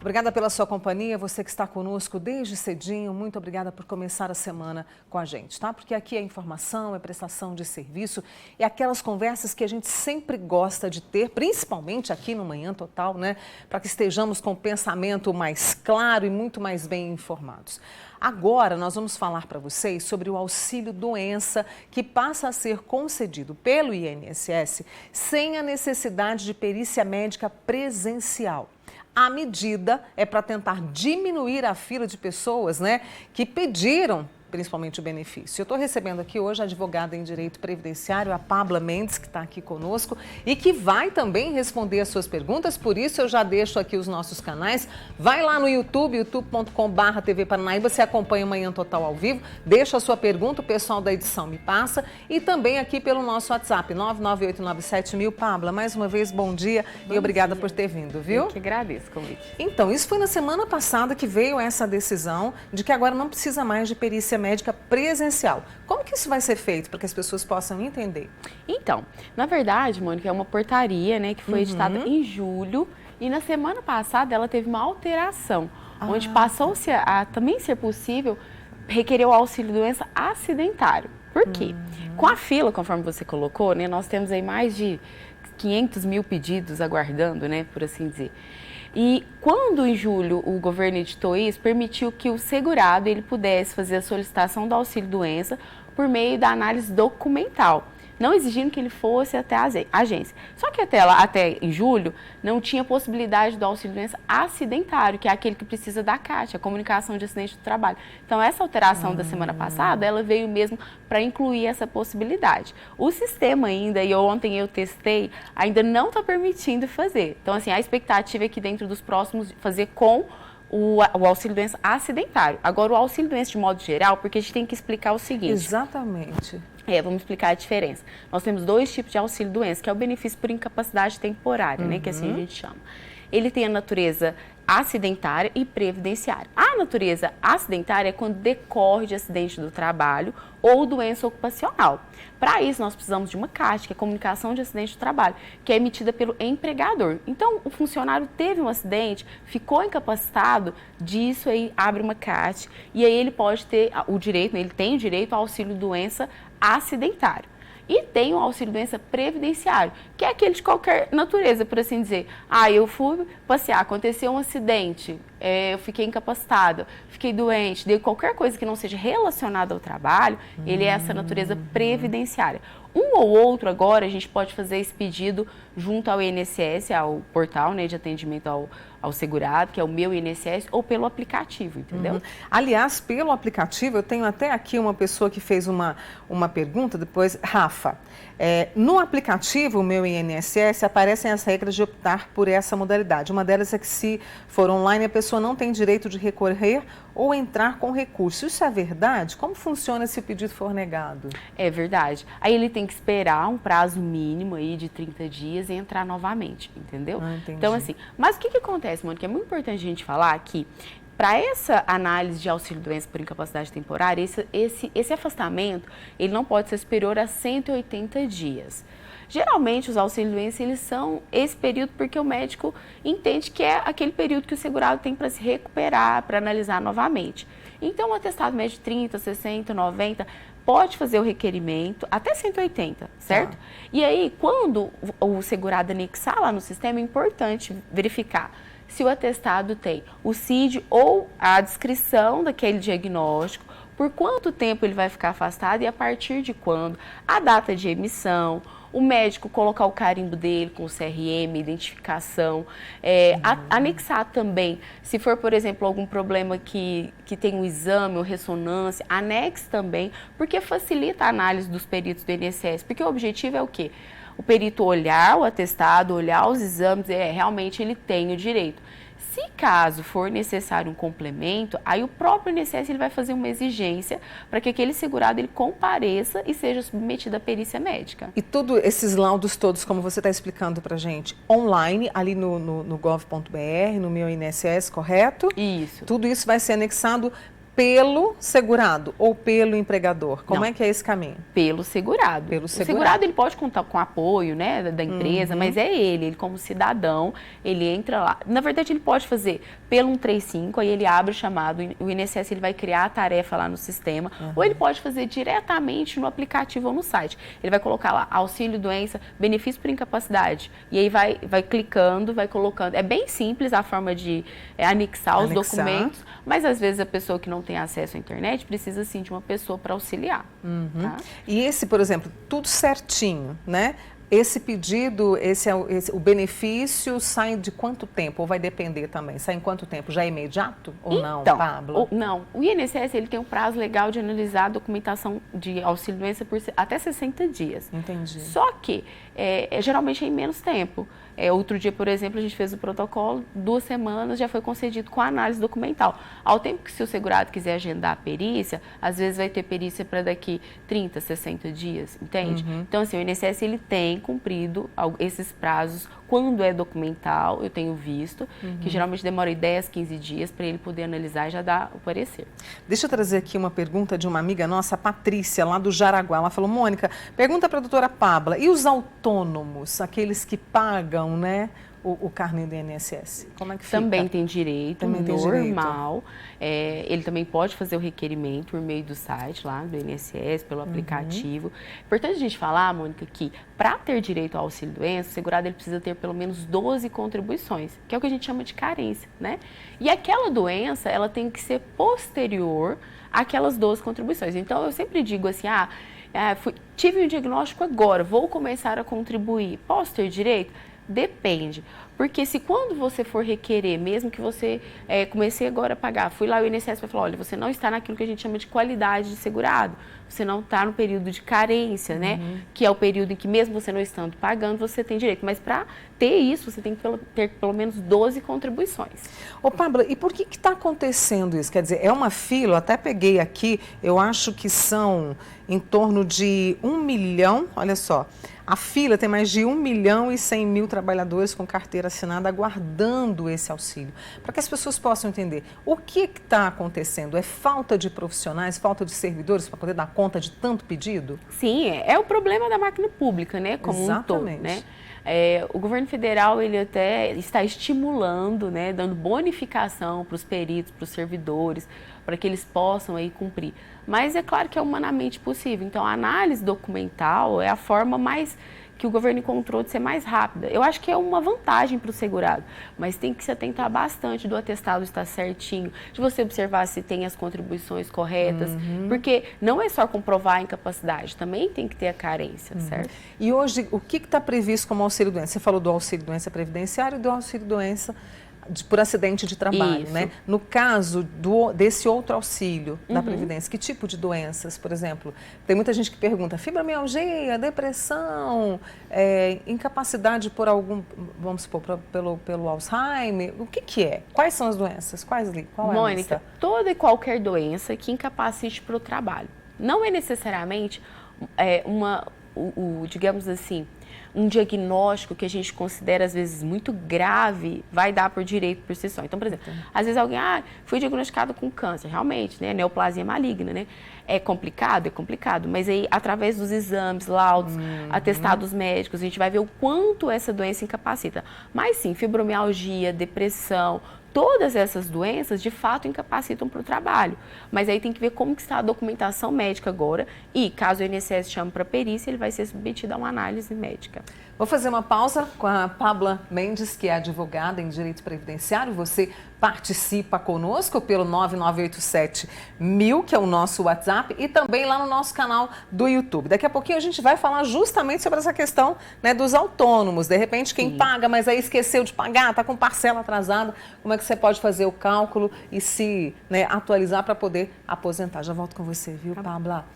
Obrigada pela sua companhia, você que está conosco desde cedinho, muito obrigada por começar a semana com a gente, tá? Porque aqui é informação, é prestação de serviço, é aquelas conversas que a gente sempre gosta de ter, principalmente aqui no Manhã Total, né? Para que estejamos com o pensamento mais claro e muito mais bem informados. Agora nós vamos falar para vocês sobre o auxílio doença que passa a ser concedido pelo INSS sem a necessidade de perícia médica presencial. A medida é para tentar diminuir a fila de pessoas, né, que pediram principalmente o benefício. Eu estou recebendo aqui hoje a advogada em Direito Previdenciário, a Pabla Mendes, que está aqui conosco e que vai também responder as suas perguntas, por isso eu já deixo aqui os nossos canais. Vai lá no YouTube, youtube.com/TV Paranaíba, você acompanha o Manhã Total ao vivo, deixa a sua pergunta, o pessoal da edição me passa e também aqui pelo nosso WhatsApp, 99897.000. Pabla, mais uma vez, bom dia e obrigada por ter vindo, viu? Eu que agradeço o convite. Então, isso foi na semana passada que veio essa decisão de que agora não precisa mais de perícia médica presencial. Como que isso vai ser feito para que as pessoas possam entender? Então, na verdade, Mônica, é uma portaria, né, que foi editada em julho e na semana passada ela teve uma alteração, onde passou-se a também ser possível requerer o auxílio doença acidentário. Por quê? Com a fila, conforme você colocou, né, nós temos aí mais de 500 mil pedidos aguardando, né, por assim dizer. E quando em julho o governo editou isso, permitiu que o segurado ele pudesse fazer a solicitação do auxílio-doença por meio da análise documental, não exigindo que ele fosse até a agência. Só que até em julho não tinha possibilidade do auxílio-doença acidentário, que é aquele que precisa da CAT, a comunicação de acidente do trabalho. Então essa alteração da semana passada, ela veio mesmo para incluir essa possibilidade. O sistema ainda, e ontem eu testei, ainda não está permitindo fazer. Então assim, a expectativa é que dentro dos próximos fazer com o auxílio-doença acidentário. Agora, o auxílio-doença de modo geral, porque a gente tem que explicar o seguinte. Exatamente. Vamos explicar a diferença. Nós temos dois tipos de auxílio-doença, que é o benefício por incapacidade temporária, né, que assim a gente chama. Ele tem a natureza acidentária e previdenciária. A natureza acidentária é quando decorre de acidente do trabalho ou doença ocupacional. Para isso, nós precisamos de uma CAT, que é a comunicação de acidente do trabalho, que é emitida pelo empregador. Então, o funcionário teve um acidente, ficou incapacitado, disso aí abre uma CAT e aí ele pode ter o direito, ele tem o direito ao auxílio-doença acidentário. E tem o auxílio-doença previdenciário, que é aquele de qualquer natureza, por assim dizer. Eu fui passear, aconteceu um acidente, eu fiquei incapacitada, fiquei doente, dei qualquer coisa que não seja relacionada ao trabalho, ele é essa natureza previdenciária. Um ou outro agora, a gente pode fazer esse pedido junto ao INSS, ao portal, né, de atendimento ao segurado, que é o Meu INSS, ou pelo aplicativo, entendeu? Aliás, pelo aplicativo, eu tenho até aqui uma pessoa que fez uma pergunta, depois, Rafa. No aplicativo, o Meu INSS, aparecem as regras de optar por essa modalidade. Uma delas é que se for online, a pessoa não tem direito de recorrer ou entrar com recurso. Isso é verdade? Como funciona se o pedido for negado? É verdade. Aí ele tem que esperar um prazo mínimo aí de 30 dias e entrar novamente, entendeu? Então, assim, mas o que acontece, Mônica? É muito importante a gente falar que para essa análise de auxílio-doença por incapacidade temporária, esse afastamento, ele não pode ser superior a 180 dias. Geralmente, os auxílios-doença, eles são esse período porque o médico entende que é aquele período que o segurado tem para se recuperar, para analisar novamente. Então, um atestado médio de 30, 60, 90, pode fazer o requerimento até 180, certo? E aí, quando o segurado anexar lá no sistema, é importante verificar se o atestado tem o CID ou a descrição daquele diagnóstico, por quanto tempo ele vai ficar afastado e a partir de quando, a data de emissão, o médico colocar o carimbo dele com o CRM, identificação, anexar também, se for, por exemplo, algum problema que tem um exame ou ressonância, anexe também, porque facilita a análise dos peritos do INSS, porque o objetivo é o quê? O perito olhar o atestado, olhar os exames, realmente ele tem o direito. Se caso for necessário um complemento, aí o próprio INSS ele vai fazer uma exigência para que aquele segurado ele compareça e seja submetido à perícia médica. E todos esses laudos todos, como você está explicando para a gente, online, ali no gov.br, no Meu INSS, correto? Isso. Tudo isso vai ser anexado pelo segurado ou pelo empregador? Como Não. é que é esse caminho? Pelo segurado. Pelo O segurado ele pode contar com apoio, né, da empresa, mas é ele como cidadão, ele entra lá. Na verdade, ele pode fazer pelo 135, aí ele abre o chamado, o INSS ele vai criar a tarefa lá no sistema, ou ele pode fazer diretamente no aplicativo ou no site. Ele vai colocar lá auxílio doença, benefício por incapacidade, e aí vai clicando, vai colocando. É bem simples a forma de anexar os documentos, mas às vezes a pessoa que não tem acesso à internet precisa sim de uma pessoa para auxiliar. Tá? E esse, por exemplo, tudo certinho, né? Esse pedido, o benefício sai de quanto tempo? Ou vai depender também? Sai em quanto tempo? Já é imediato ou não, Pablo? Não. O INSS ele tem um prazo legal de analisar a documentação de auxílio-doença por até 60 dias. Entendi. Só que geralmente é em menos tempo. Outro dia, por exemplo, a gente fez o protocolo, 2 semanas já foi concedido com a análise documental. Ao tempo que se o segurado quiser agendar a perícia, às vezes vai ter perícia para daqui 30, 60 dias, entende? Então, assim, o INSS ele tem cumprido esses prazos. Quando é documental, eu tenho visto, que geralmente demora 10, 15 dias para ele poder analisar e já dar o parecer. Deixa eu trazer aqui uma pergunta de uma amiga nossa, a Patrícia, lá do Jaraguá. Ela falou, Mônica, pergunta para a doutora Pabla, e os autônomos, aqueles que pagam, né, o carnê do INSS? Como é que fica? Também tem direito, também normal. Ele também pode fazer o requerimento por meio do site lá do INSS, pelo aplicativo. Importante a gente falar, Mônica, que para ter direito ao auxílio-doença, o segurado ele precisa ter pelo menos 12 contribuições, que é o que a gente chama de carência, né? E aquela doença, ela tem que ser posterior àquelas 12 contribuições. Então, eu sempre digo assim, tive um diagnóstico agora, vou começar a contribuir, posso ter direito? Depende, porque se quando você for requerer, mesmo que você comecei agora a pagar, fui lá o INSS vai falar, olha, você não está naquilo que a gente chama de qualidade de segurado, você não está no período de carência, né? Que é o período em que mesmo você não estando pagando, você tem direito, mas para ter isso, você tem que ter pelo menos 12 contribuições. Ô Pablo, e por que está acontecendo isso? Quer dizer, é uma fila, eu até peguei aqui, eu acho que são em torno de 1 milhão, olha só, a fila tem mais de 1.100.000 trabalhadores com carteira assinada aguardando esse auxílio. Para que as pessoas possam entender, o que está acontecendo? É falta de profissionais, falta de servidores para poder dar conta de tanto pedido? Sim, é o problema da máquina pública, né, como Exatamente. um todo, né? O governo federal ele até está estimulando, né, dando bonificação para os peritos, para os servidores, para que eles possam aí cumprir. Mas é claro que é humanamente possível. Então, a análise documental é a forma mais que o governo encontrou de ser mais rápida. Eu acho que é uma vantagem para o segurado, mas tem que se atentar bastante do atestado estar certinho, de você observar se tem as contribuições corretas, porque não é só comprovar a incapacidade, também tem que ter a carência, certo? E hoje, o que está previsto como auxílio-doença? Você falou do auxílio-doença previdenciário e do auxílio-doença por acidente de trabalho, né? No caso desse outro auxílio da Previdência, que tipo de doenças, por exemplo? Tem muita gente que pergunta, fibromialgia, depressão, incapacidade por algum, vamos supor, pelo Alzheimer, o que é? Quais são as doenças? Qual é a lista? Mônica, toda e qualquer doença que incapacite para o trabalho. Não é necessariamente digamos assim, um diagnóstico que a gente considera, às vezes, muito grave, vai dar por direito por si só. Então, por exemplo, às vezes alguém, fui diagnosticado com câncer, realmente, né, neoplasia maligna, né? É complicado, mas aí, através dos exames, laudos, atestados médicos, a gente vai ver o quanto essa doença incapacita. Mas sim, fibromialgia, depressão, todas essas doenças, de fato, incapacitam para o trabalho. Mas aí tem que ver como que está a documentação médica agora e, caso o INSS chame para perícia, ele vai ser submetido a uma análise médica. Vou fazer uma pausa com a Pabla Mendes, que é advogada em Direito Previdenciário. Você participa conosco pelo 9987-1000, que é o nosso WhatsApp, e também lá no nosso canal do YouTube. Daqui a pouquinho a gente vai falar justamente sobre essa questão, né, dos autônomos. De repente, quem paga, mas aí esqueceu de pagar, está com parcela atrasada, como é que você pode fazer o cálculo e se atualizar para poder aposentar. Já volto com você, viu, Pabla?